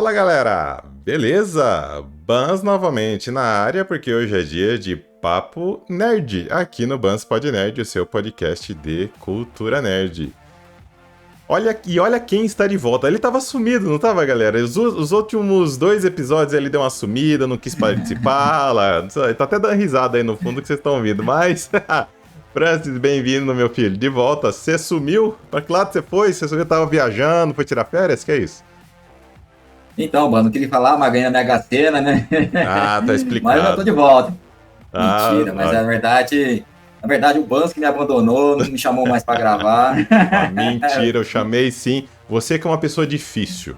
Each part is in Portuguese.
Fala galera, beleza? Bans novamente na área, porque hoje é dia de Papo Nerd, aqui no Bans Pod Nerd, o seu podcast de cultura nerd. Olha quem está de volta. Ele tava sumido, não tava, galera? Os últimos 2 episódios ele deu uma sumida, não quis participar, lá, tá até dando risada aí no fundo que vocês estão ouvindo, mas... Francis, bem-vindo, meu filho, de volta. Você sumiu? Pra que lado você foi? Você sumiu, tava viajando, foi tirar férias? Que é isso? Então, mano, não queria falar, mas ganhei na Mega Sena, né? Ah, tá Mas eu já tô explicado. de volta. Ah, Mentira, mas na verdade o Bans que me abandonou, não me chamou mais pra gravar. mentira, eu chamei sim. Você que é uma pessoa difícil.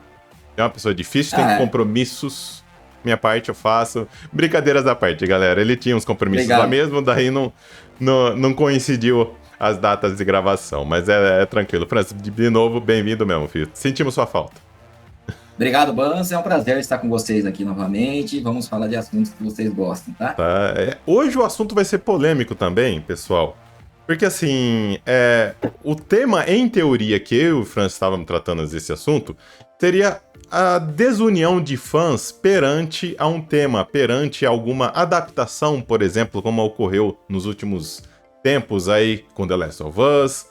É uma pessoa difícil, tem Ah, é. compromissos. Minha parte eu faço. Brincadeiras à parte, galera. Ele tinha uns compromissos lá Obrigado. mesmo, daí não coincidiu as datas de gravação. Mas é tranquilo. Francis, de novo, bem-vindo mesmo, filho. Sentimos sua falta. Obrigado, Bans. É um prazer estar com vocês aqui novamente. Vamos falar de assuntos que vocês gostam, tá? Tá? Hoje o assunto vai ser polêmico também, pessoal. Porque assim, o tema, em teoria, que eu e o Francis estávamos tratando desse assunto, seria a desunião de fãs perante a um tema, perante alguma adaptação, por exemplo, como ocorreu nos últimos tempos aí com The Last of Us,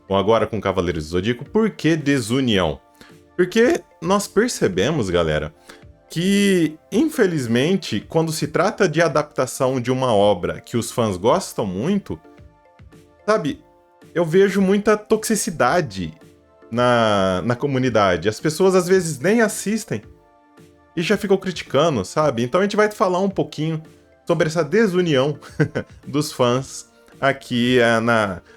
ou agora com Cavaleiros do Zodíaco. Por que desunião? Porque nós percebemos, galera, que, infelizmente, quando se trata de adaptação de uma obra que os fãs gostam muito, sabe, eu vejo muita toxicidade na comunidade. As pessoas às vezes nem assistem e já ficam criticando, sabe? Então a gente vai falar um pouquinho sobre essa desunião dos fãs aqui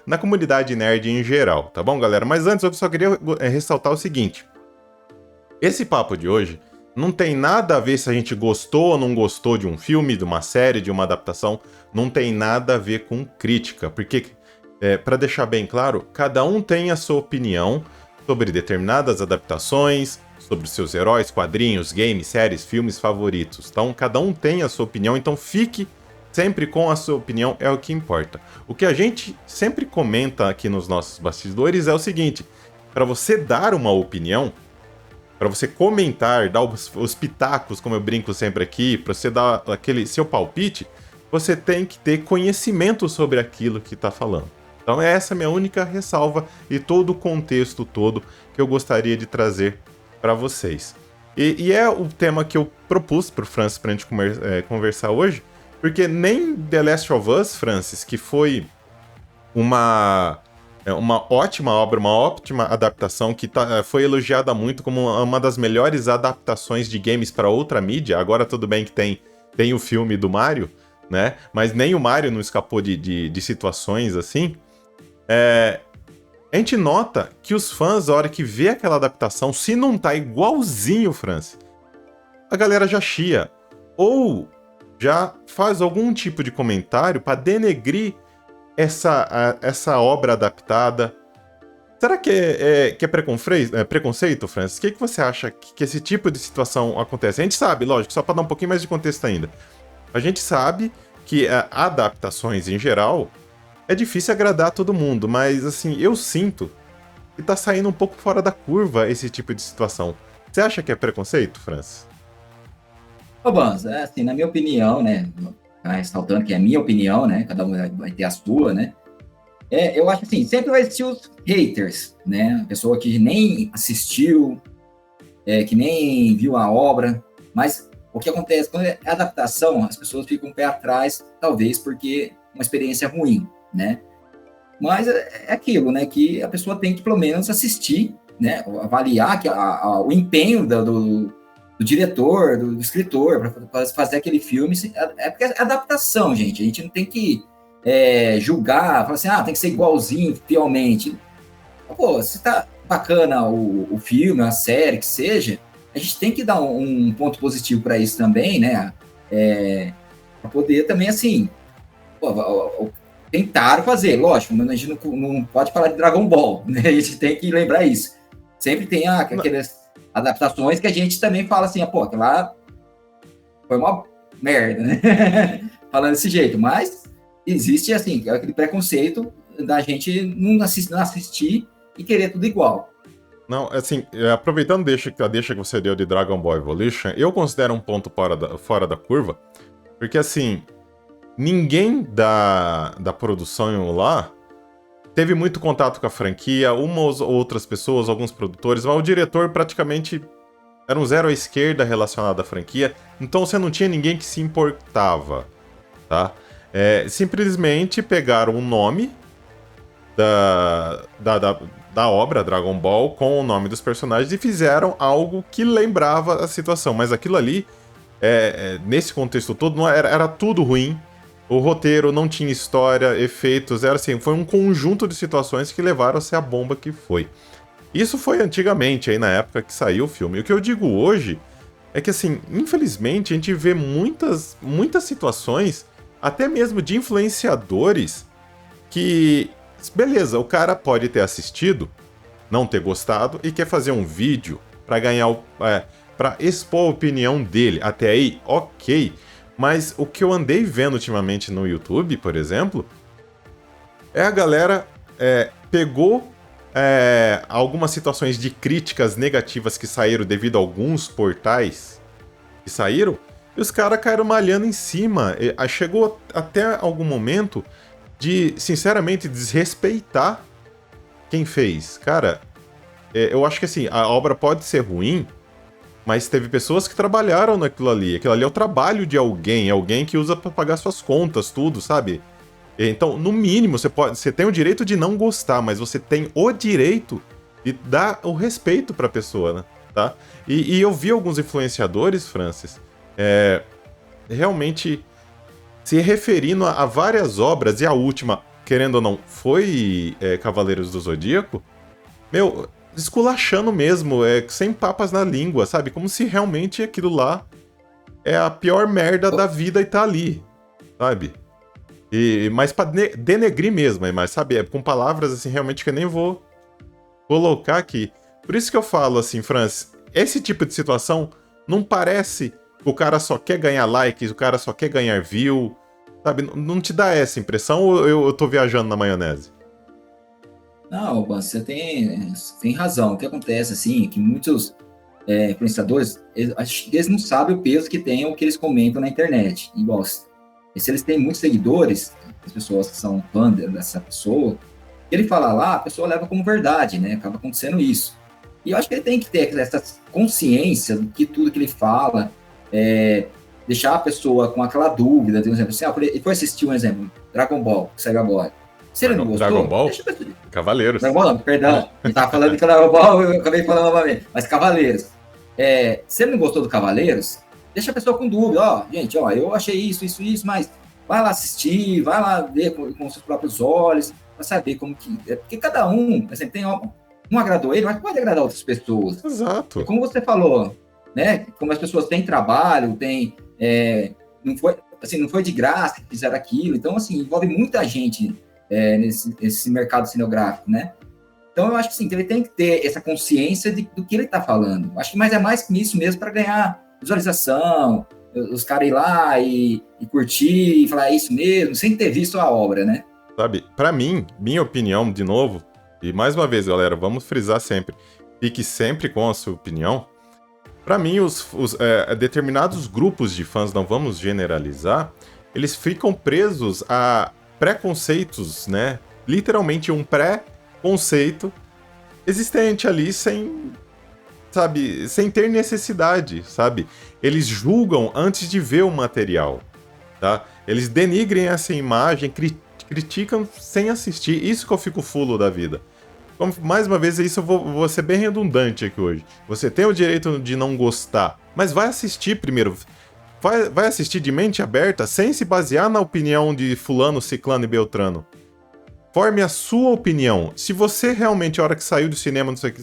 na comunidade nerd em geral, tá bom, galera? Mas antes eu só queria ressaltar o seguinte. Esse papo de hoje não tem nada a ver se a gente gostou ou não gostou de um filme, de uma série, de uma adaptação. Não tem nada a ver com crítica, porque, para deixar bem claro, cada um tem a sua opinião sobre determinadas adaptações, sobre seus heróis, quadrinhos, games, séries, filmes favoritos. Então, cada um tem a sua opinião, então fique sempre com a sua opinião, é o que importa. O que a gente sempre comenta aqui nos nossos bastidores é o seguinte: para você dar uma opinião, para você comentar, dar os pitacos, como eu brinco sempre aqui, para você dar aquele seu palpite, você tem que ter conhecimento sobre aquilo que está falando. Então essa é a minha única ressalva e todo o contexto todo que eu gostaria de trazer para vocês. E é o tema que eu propus para o Francis para a gente conversar hoje, porque nem The Last of Us, Francis, que foi uma ótima obra, uma ótima adaptação que foi elogiada muito como uma das melhores adaptações de games para outra mídia. Agora tudo bem que tem o filme do Mario, né? Mas nem o Mario não escapou de situações assim. A gente nota que os fãs, a hora que vê aquela adaptação, se não tá igualzinho, Francis, a galera já chia. Ou já faz algum tipo de comentário para denegrir essa obra adaptada. Será que é preconceito, Francis? O que você acha que esse tipo de situação acontece? A gente sabe, lógico, só para dar um pouquinho mais de contexto ainda. A gente sabe que adaptações em geral é difícil agradar todo mundo, mas assim, eu sinto que tá saindo um pouco fora da curva esse tipo de situação. Você acha que é preconceito, Francis? Ô, Bans, assim, na minha opinião, né? Ressaltando que é a minha opinião, né? Cada um vai ter a sua, né? Eu acho assim, sempre vai existir os haters, né? A pessoa que nem assistiu, que nem viu a obra, mas o que acontece quando é adaptação, as pessoas ficam um pé atrás, talvez porque é uma experiência ruim, né? Mas é aquilo, né? Que a pessoa tem que pelo menos assistir, né? Avaliar que o empenho do diretor, do escritor, para fazer aquele filme. É porque é adaptação, gente. A gente não tem que julgar, falar assim, tem que ser igualzinho, fielmente. Pô, se tá bacana o filme, a série, que seja, a gente tem que dar um ponto positivo para isso também, né? Para poder também, assim, pô, tentaram fazer, lógico, mas a gente não pode falar de Dragon Ball, né? A gente tem que lembrar isso. Sempre tem aquelas adaptações que a gente também fala assim, pô, aquilo lá foi uma merda, né? Falando desse jeito, mas existe, assim, aquele preconceito da gente não assistir e querer tudo igual. Não, assim, aproveitando a deixa que você deu de Dragon Ball Evolution, eu considero um ponto fora da curva, porque assim, ninguém da produção lá teve muito contato com a franquia, umas ou outras pessoas, alguns produtores, mas o diretor praticamente era um zero à esquerda relacionado à franquia, então você não tinha ninguém que se importava, tá? Simplesmente pegaram o nome da obra Dragon Ball com o nome dos personagens e fizeram algo que lembrava a situação, mas aquilo ali, nesse contexto todo, não era tudo ruim. O roteiro não tinha história, efeitos, era assim, foi um conjunto de situações que levaram a ser a bomba que foi. Isso foi antigamente, aí na época que saiu o filme. E o que eu digo hoje é que, assim, infelizmente a gente vê muitas situações, até mesmo de influenciadores, que, beleza, o cara pode ter assistido, não ter gostado e quer fazer um vídeo pra ganhar, pra expor a opinião dele. Até aí, ok. Mas o que eu andei vendo ultimamente no YouTube, por exemplo, a galera pegou algumas situações de críticas negativas que saíram devido a alguns portais que saíram, e os caras caíram malhando em cima. Chegou até algum momento de, sinceramente, desrespeitar quem fez. Cara, eu acho que assim, a obra pode ser ruim, mas teve pessoas que trabalharam naquilo ali. Aquilo ali é o trabalho de alguém que usa pra pagar suas contas, tudo, sabe? Então, no mínimo, você tem o direito de não gostar, mas você tem o direito de dar o respeito pra pessoa, né? Tá? E eu vi alguns influenciadores, Francis, realmente se referindo a várias obras, e a última, querendo ou não, foi Cavaleiros do Zodíaco, meu, esculachando mesmo, sem papas na língua, sabe? Como se realmente aquilo lá é a pior merda da vida e tá ali, sabe? Mas pra denegrir mesmo, mas sabe? Com palavras assim, realmente que eu nem vou colocar aqui. Por isso que eu falo assim, Francis, esse tipo de situação não parece que o cara só quer ganhar likes, o cara só quer ganhar view, sabe? Não te dá essa impressão ou eu tô viajando na maionese? Não, você tem razão. O que acontece, assim, é que muitos influenciadores, acho que eles não sabem o peso que tem o que eles comentam na internet. Igual, se eles têm muitos seguidores, as pessoas que são fã dessa pessoa, ele fala lá, a pessoa leva como verdade, né? Acaba acontecendo isso. E eu acho que ele tem que ter essa consciência do que tudo que ele fala, deixar a pessoa com aquela dúvida, por exemplo, assim, ele foi assistir um exemplo, Dragon Ball, que saiu agora. Se ele não gostou, Dragon Ball? deixa a pessoa... Cavaleiros. Dragon Ball, não, perdão, ele tava falando de Dragon Ball, eu acabei falando novamente, mas Cavaleiros. Se ele não gostou do Cavaleiros, deixa a pessoa com dúvida, gente, eu achei isso, mas vai lá assistir, vai lá ver com seus próprios olhos, para saber como que... Porque cada um, por exemplo, tem um agradou ele, mas pode agradar outras pessoas. Exato. E como você falou, né? Como as pessoas têm trabalho, não foi de graça que fizeram aquilo. Então, assim, envolve muita gente nesse mercado cinematográfico, né? Então, eu acho que sim, que ele tem que ter essa consciência do que ele está falando. Acho que mais é mais nisso mesmo para ganhar visualização, os caras ir lá e curtir e falar isso mesmo, sem ter visto a obra, né? Sabe, pra mim, minha opinião, de novo, e mais uma vez, galera, vamos frisar sempre, fique sempre com a sua opinião. Pra mim, determinados grupos de fãs, não vamos generalizar, eles ficam presos a preconceitos, né? Literalmente um pré-conceito existente ali sem ter necessidade, sabe? Eles julgam antes de ver o material, tá? Eles denigrem essa imagem, criticam sem assistir. Isso que eu fico fulo da vida. Mais uma vez, isso eu vou ser bem redundante aqui hoje. Você tem o direito de não gostar, mas vai assistir primeiro. Vai assistir de mente aberta, sem se basear na opinião de fulano, ciclano e beltrano. Forme a sua opinião. Se você realmente, a hora que saiu do cinema, não sei o que,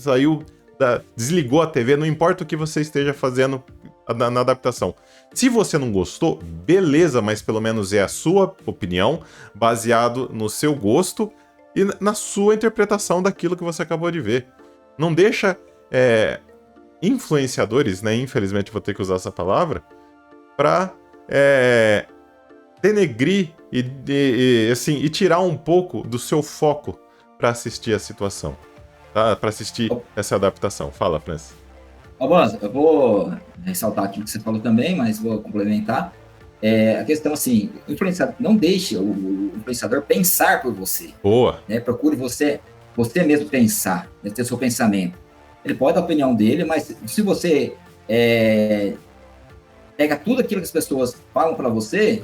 desligou a TV, não importa o que você esteja fazendo na adaptação. Se você não gostou, beleza, mas pelo menos é a sua opinião, baseado no seu gosto e na sua interpretação daquilo que você acabou de ver. Não deixa influenciadores, né? Infelizmente vou ter que usar essa palavra, pra denegrir e tirar um pouco do seu foco pra assistir a situação. tá? Pra assistir essa adaptação. Fala, Francis. Banza, eu vou ressaltar aqui o que você falou também, mas vou complementar. A questão, assim, não deixe o influenciador pensar por você. Boa. Né? Procure você mesmo pensar, né? Ter seu pensamento. Ele pode dar a opinião dele, mas se você pega tudo aquilo que as pessoas falam para você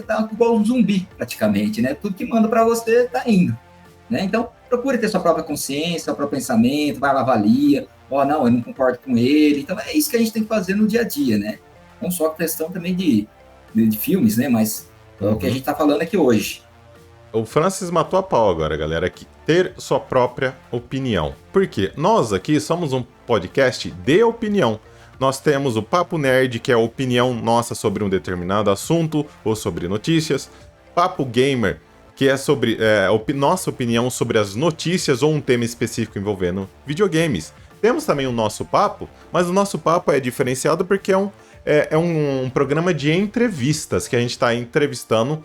tá igual um zumbi, praticamente, né? Tudo que manda para você tá indo, né? Então, procure ter sua própria consciência, seu próprio pensamento, vai lá, avalia, não, eu não concordo com ele. Então, é isso que a gente tem que fazer no dia a dia, né? Não só a questão também de filmes, né? Mas é o que a gente tá falando aqui hoje. O Francis matou a pau agora, galera, que ter sua própria opinião. Por quê? Nós aqui somos um podcast de opinião. Nós temos o Papo Nerd, que é a opinião nossa sobre um determinado assunto ou sobre notícias. Papo Gamer, que é sobre nossa opinião sobre as notícias ou um tema específico envolvendo videogames. Temos também o nosso papo, mas o nosso papo é diferenciado porque é um programa de entrevistas, que a gente está entrevistando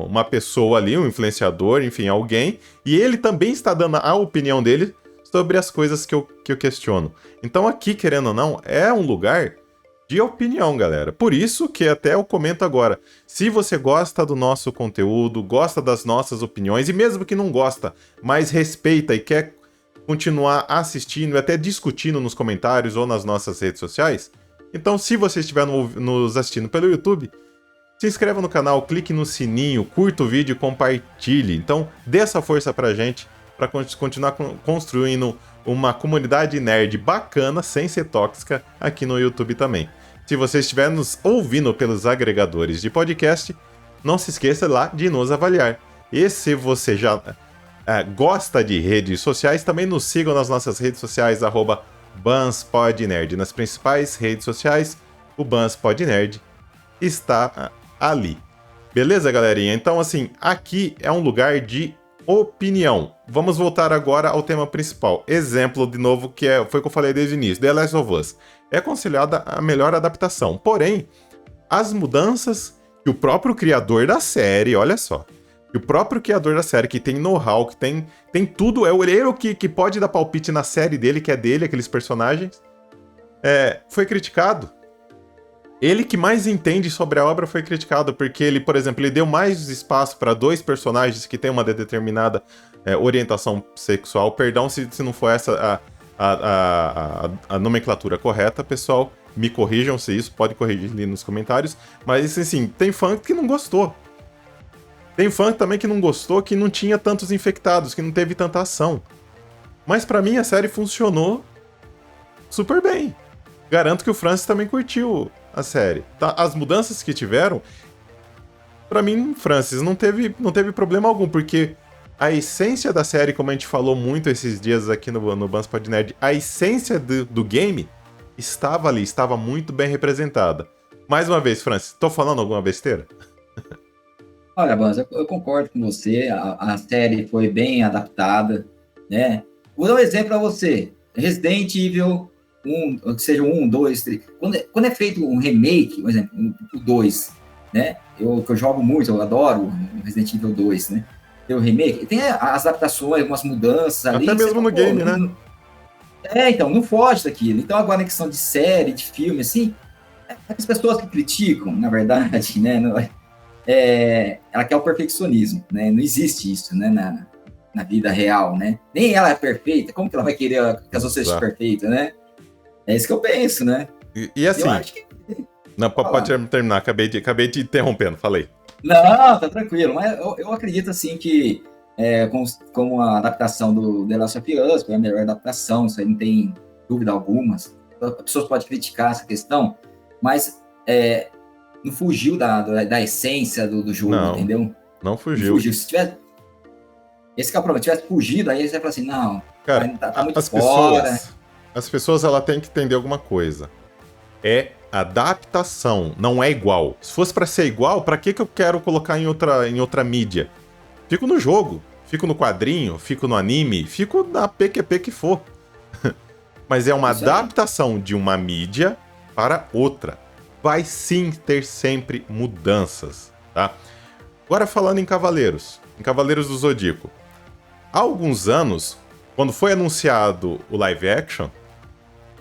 uma pessoa ali, um influenciador, enfim, alguém, e ele também está dando a opinião dele sobre as coisas que eu questiono. Então aqui, querendo ou não, é um lugar de opinião, galera. Por isso que até eu comento agora, se você gosta do nosso conteúdo, gosta das nossas opiniões, e mesmo que não gosta, mas respeita e quer continuar assistindo e até discutindo nos comentários ou nas nossas redes sociais, então se você estiver nos assistindo pelo YouTube, se inscreva no canal, clique no sininho, curta o vídeo e compartilhe. Então dê essa força pra gente, para continuar construindo uma comunidade nerd bacana, sem ser tóxica, aqui no YouTube também. Se você estiver nos ouvindo pelos agregadores de podcast, não se esqueça lá de nos avaliar. E se você já gosta de redes sociais, também nos sigam nas nossas redes sociais, @BansPodNerd. Nas principais redes sociais, o BansPodNerd está ali. Beleza, galerinha? Então, assim, aqui é um lugar de opinião. Vamos voltar agora ao tema principal. Exemplo, de novo, foi o que eu falei desde o início. The Last of Us. É considerada a melhor adaptação. Porém, as mudanças que o próprio criador da série, olha só, que o próprio criador da série, que tem know-how, que tem tudo, é o olheiro que pode dar palpite na série dele, que é dele, aqueles personagens, foi criticado. Ele que mais entende sobre a obra foi criticado, porque ele, por exemplo, ele deu mais espaço para 2 personagens que têm uma determinada orientação sexual. Perdão se não for essa a nomenclatura correta, pessoal, me corrijam se isso, pode corrigir ali nos comentários. Mas, assim, tem fã que não gostou. Tem fã também que não gostou, que não tinha tantos infectados, que não teve tanta ação. Mas pra mim a série funcionou super bem. Garanto que o Francis também curtiu a série. Tá? As mudanças que tiveram, pra mim, Francis, não teve problema algum, porque a essência da série, como a gente falou muito esses dias aqui no BansPod Nerd, a essência do game estava ali, estava muito bem representada. Mais uma vez, Francis, tô falando alguma besteira? Olha, Bans, eu concordo com você, a série foi bem adaptada, né? Vou dar um exemplo para você, Resident Evil 1, que seja 1, 2, 3, quando é feito um remake, por exemplo, o 2, né? Que eu jogo muito, eu adoro Resident Evil 2, né? Tem o remake, tem as adaptações, algumas mudanças ali. Até mesmo no game, né? Então, não foge daquilo. Então, agora na questão de série, de filme, assim, as pessoas que criticam, na verdade, né? Ela quer o perfeccionismo, né? Não existe isso, né? Na vida real, né? Nem ela é perfeita, como que ela vai querer que as outras sejam perfeitas, né? É isso que eu penso, né? E assim... Não, pode terminar, acabei de interrompendo, falei. Não, tá tranquilo, mas eu acredito, assim, que como a adaptação do The Last of Us foi a melhor adaptação, isso aí não tem dúvida alguma. As pessoas podem criticar essa questão, mas não fugiu da essência do jogo, não, entendeu? Não fugiu. Se tivesse... Esse que é o problema, se tivesse fugido, aí você vai falar assim, não, cara, tá muito fora. As pessoas, ela tem que entender alguma coisa. É adaptação, não é igual. Se fosse pra ser igual, pra que eu quero colocar em outra mídia? Fico no jogo, fico no quadrinho, fico no anime, fico na PQP que for. Mas é uma adaptação de uma mídia para outra. Vai sim ter sempre mudanças, tá? Agora falando em Cavaleiros do Zodíaco. Há alguns anos, quando foi anunciado o live action,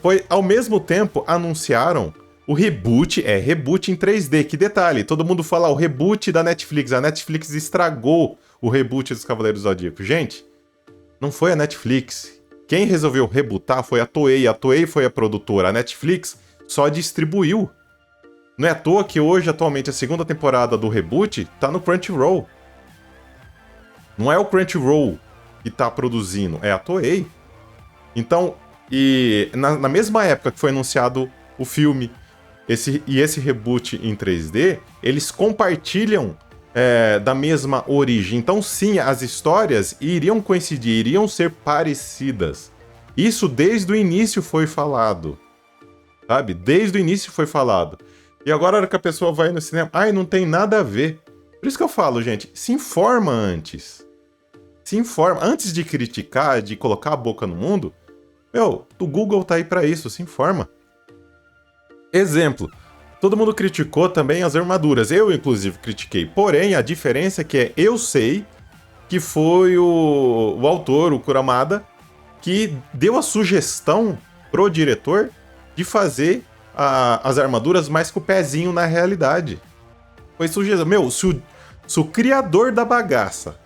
foi ao mesmo tempo anunciaram o reboot em 3D. Que detalhe, todo mundo fala o reboot da Netflix. A Netflix estragou o reboot dos Cavaleiros do Zodíaco. Gente, não foi a Netflix. Quem resolveu rebootar foi a Toei. A Toei foi a produtora. A Netflix só distribuiu. Não é à toa que hoje, atualmente, a segunda temporada do reboot tá no Crunchyroll. Não é o Crunchyroll que tá produzindo, é a Toei. Então, e na mesma época que foi anunciado o filme, esse reboot em 3D, eles compartilham da mesma origem. Então, sim, as histórias iriam coincidir, iriam ser parecidas. Isso desde o início foi falado. Sabe? Desde o início foi falado. E agora, a hora que a pessoa vai no cinema, não tem nada a ver. Por isso que eu falo, gente, se informa antes. Se informa. Antes de criticar, de colocar a boca no mundo, o Google tá aí pra isso, se informa. Exemplo, todo mundo criticou também as armaduras. Eu, inclusive, critiquei. Porém, a diferença é que eu sei que foi o autor, o Kuramada, que deu a sugestão pro diretor de fazer as armaduras mais com o pezinho na realidade. Foi sugestão. Se o criador da bagaça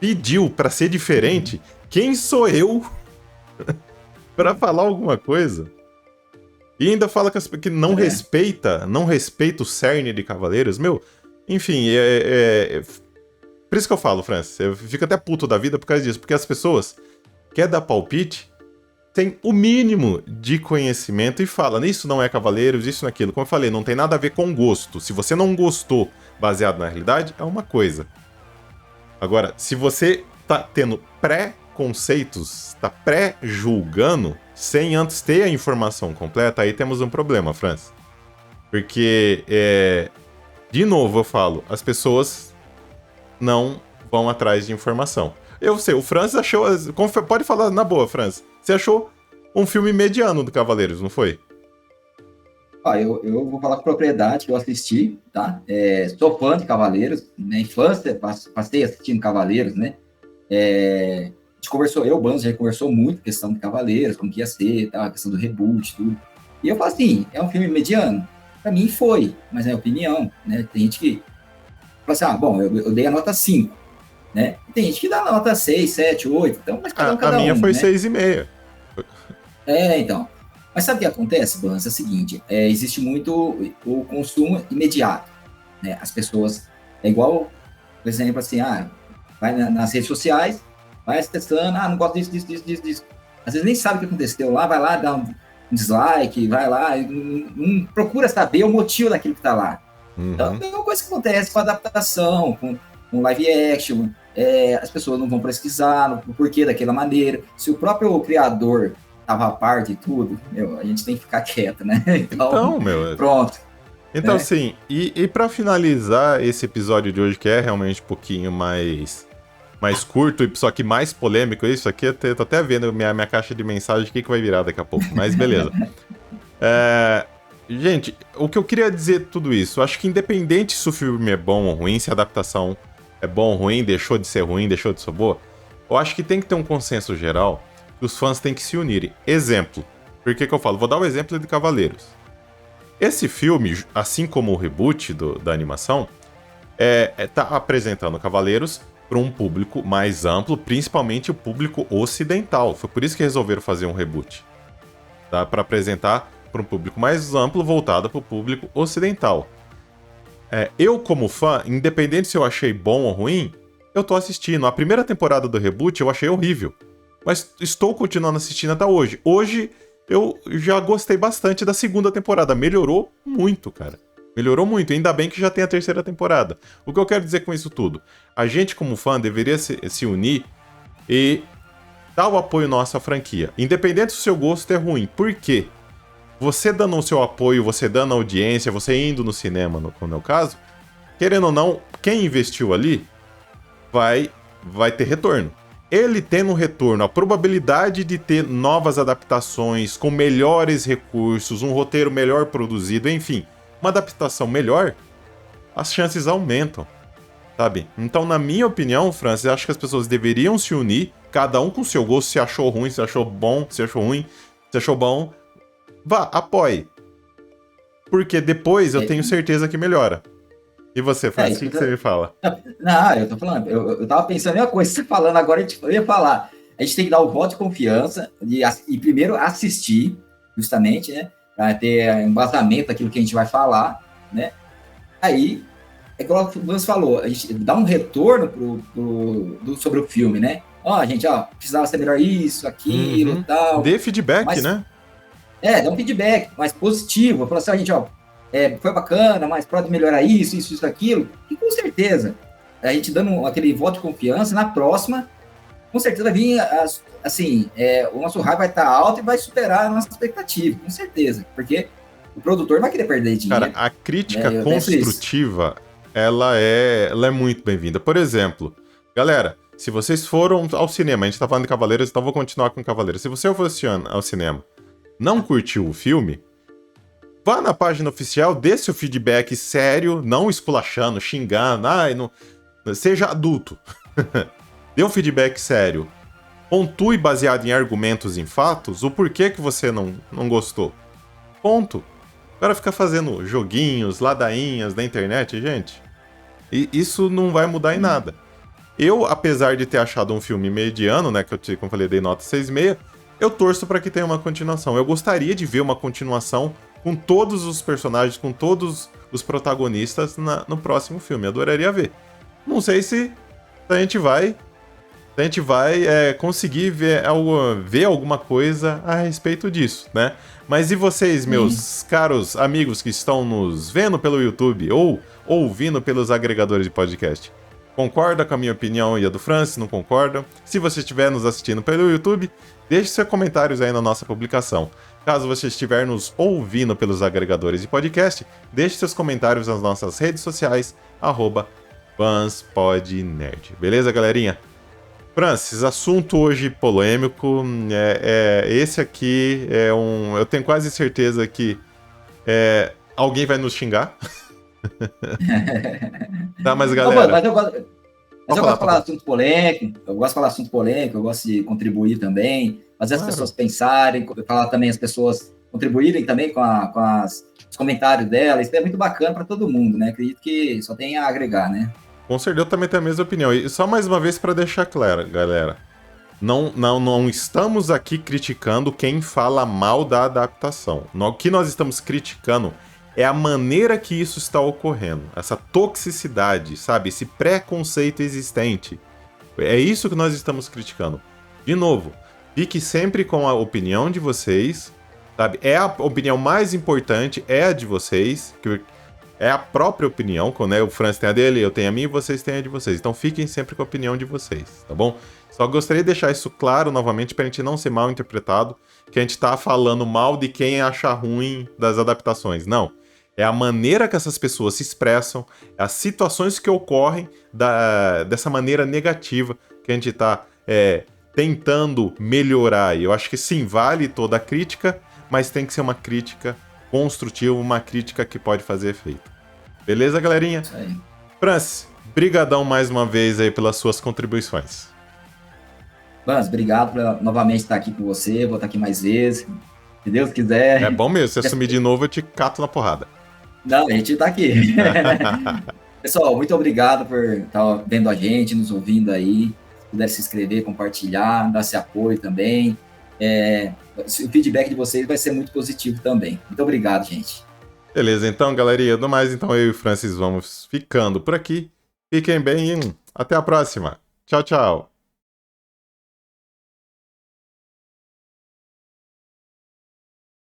pediu pra ser diferente, quem sou eu pra falar alguma coisa? E ainda fala que não respeita o cerne de Cavaleiros. Enfim, por isso que eu falo, Francis, eu fico até puto da vida por causa disso, porque as pessoas querem dar palpite, tem o mínimo de conhecimento e fala, isso não é Cavaleiros, isso não é aquilo. Como eu falei, não tem nada a ver com gosto. Se você não gostou baseado na realidade, é uma coisa. Agora, se você tá tendo pré-conceitos, tá pré-julgando, sem antes ter a informação completa, aí temos um problema, Francis. Porque, de novo eu falo, as pessoas não vão atrás de informação. Eu sei, o Francis achou... Pode falar na boa, Francis. Você achou um filme mediano do Cavaleiros, não foi? Eu vou falar com propriedade que eu assisti, tá? Sou fã de Cavaleiros. Na infância, passei assistindo Cavaleiros, né? A gente conversou, o Banzo já conversou muito questão de Cavaleiros, como que ia ser, tá? A questão do reboot, tudo. E eu falo assim, é um filme mediano? Pra mim foi, mas é opinião, né? Tem gente que fala assim, eu dei a nota 5. Né? Tem gente que dá nota 6, 7, 8, então, mas cada a minha foi, né? 6,5. Então. Mas sabe o que acontece, Bans? É o seguinte, existe muito o consumo imediato, né? As pessoas, é igual, por exemplo, assim, vai nas redes sociais, vai acessando, não gosto disso. Às vezes nem sabe o que aconteceu lá, vai lá, dá um dislike, vai lá, não procura saber o motivo daquilo que tá lá. Uhum. Então, é uma coisa que acontece com a adaptação, com live action, as pessoas não vão pesquisar o porquê daquela maneira. Se o próprio criador estava a par de tudo, a gente tem que ficar quieto, né? Então pronto. Então, assim, e para finalizar esse episódio de hoje, que é realmente um pouquinho mais curto, só que mais polêmico, isso aqui, eu tô até vendo minha caixa de mensagem, o que vai virar daqui a pouco, mas beleza. Gente, o que eu queria dizer tudo isso, acho que independente se o filme é bom ou ruim, se a adaptação é bom ou ruim, deixou de ser ruim, deixou de ser boa, eu acho que tem que ter um consenso geral que os fãs têm que se unirem. Exemplo, por que eu falo? Vou dar o exemplo de Cavaleiros. Esse filme, assim como o reboot da animação, tá apresentando Cavaleiros para um público mais amplo, principalmente o público ocidental. Foi por isso que resolveram fazer um reboot. Tá? Para apresentar para um público mais amplo, voltado para o público ocidental. Eu, como fã, independente se eu achei bom ou ruim, eu tô assistindo. A primeira temporada do reboot eu achei horrível. Mas estou continuando assistindo até hoje. Hoje eu já gostei bastante da segunda temporada. Melhorou muito, cara. Melhorou muito. Ainda bem que já tem a terceira temporada. O que eu quero dizer com isso tudo? A gente, como fã, deveria se unir e dar o apoio nosso à franquia. Independente se o seu gosto é ruim. Por quê? Você dando o seu apoio, você dando audiência, você indo no cinema, no meu caso, querendo ou não, quem investiu ali vai ter retorno. Ele tendo um retorno, a probabilidade de ter novas adaptações com melhores recursos, um roteiro melhor produzido, enfim, uma adaptação melhor, as chances aumentam. sabe? Então, na minha opinião, Francis, eu acho que as pessoas deveriam se unir, cada um com o seu gosto, se achou ruim, se achou bom, se achou ruim, se achou bom, vá, apoie. Porque depois eu tenho certeza que melhora. E você, Francis, o que você me fala? Não, eu tô falando, eu tava pensando em uma coisa, você falando agora, eu ia falar, a gente tem que dar o voto de confiança e primeiro assistir, justamente, né, para ter embasamento daquilo que a gente vai falar, né, aí, é igual você falou, a gente dá um retorno sobre o filme, né, gente, precisava ser melhor isso, aquilo, tal. Dê feedback, mas, né? Dá um feedback mais positivo, falar assim, gente, foi bacana, mas pode melhorar isso, aquilo, e com certeza, a gente dando aquele voto de confiança, na próxima, com certeza vai vir, o nosso hype vai estar alto e vai superar a nossa expectativa, com certeza, porque o produtor vai querer perder dinheiro. Cara, a crítica construtiva, ela é muito bem-vinda. Por exemplo, galera, se vocês foram ao cinema, a gente tá falando de Cavaleiros, então vou continuar com Cavaleiros. Se você for ao cinema, não curtiu o filme, vá na página oficial, dê seu feedback sério, não esculachando, xingando, seja adulto. Dê um feedback sério. Pontue baseado em argumentos e em fatos o porquê que você não gostou. Ponto. Agora ficar fazendo joguinhos, ladainhas da internet, gente, e isso não vai mudar em nada. Eu, apesar de ter achado um filme mediano, né, que eu, como falei, dei nota 6,5, eu torço para que tenha uma continuação. Eu gostaria de ver uma continuação com todos os personagens, com todos os protagonistas no próximo filme. Eu adoraria ver. Não sei se a gente vai conseguir ver alguma coisa a respeito disso, né? Mas e vocês, meus caros amigos que estão nos vendo pelo YouTube ou ouvindo pelos agregadores de podcast? Concorda com a minha opinião e a do Francis? Não concorda? Se você estiver nos assistindo pelo YouTube, deixe seus comentários aí na nossa publicação. Caso você estiver nos ouvindo pelos agregadores de podcast, deixe seus comentários nas nossas redes sociais, @FansPodNerd. Beleza, galerinha? Francis, assunto hoje polêmico. Esse aqui é eu tenho quase certeza que alguém vai nos xingar. Tá, mas galera... Mas eu gosto de falar assunto polêmico, eu gosto de contribuir também, fazer as pessoas pensarem, falar também as pessoas contribuírem também com os comentários dela. Isso é muito bacana para todo mundo, né? Acredito que só tem a agregar, né? Com certeza, eu também tenho a mesma opinião. E só mais uma vez para deixar claro, galera, não estamos aqui criticando quem fala mal da adaptação. O que nós estamos criticando é a maneira que isso está ocorrendo. Essa toxicidade, sabe? Esse preconceito existente. É isso que nós estamos criticando. De novo, fique sempre com a opinião de vocês, sabe? É a opinião mais importante, é a de vocês, que é a própria opinião, né? O Francis tem a dele, eu tenho a minha e vocês têm a de vocês. Então fiquem sempre com a opinião de vocês, tá bom? Só gostaria de deixar isso claro novamente pra gente não ser mal interpretado, que a gente tá falando mal de quem acha ruim das adaptações. Não. É a maneira que essas pessoas se expressam, as situações que ocorrem dessa maneira negativa que a gente tá tentando melhorar. E eu acho que sim, vale toda a crítica, mas tem que ser uma crítica construtiva, uma crítica que pode fazer efeito. Beleza, galerinha? Isso aí. Francis, brigadão mais uma vez aí pelas suas contribuições. Francis, obrigado por novamente estar aqui com você, vou estar aqui mais vezes, se Deus quiser. É bom mesmo, se você sumir de novo eu te cato na porrada. Não, a gente tá aqui. Pessoal, muito obrigado por estar vendo a gente, nos ouvindo aí. Se puder se inscrever, compartilhar, dar esse apoio também. O feedback de vocês vai ser muito positivo também. Muito obrigado, gente. Beleza, então, galerinha, do mais, então eu e o Francis vamos ficando por aqui. Fiquem bem e até a próxima. Tchau, tchau.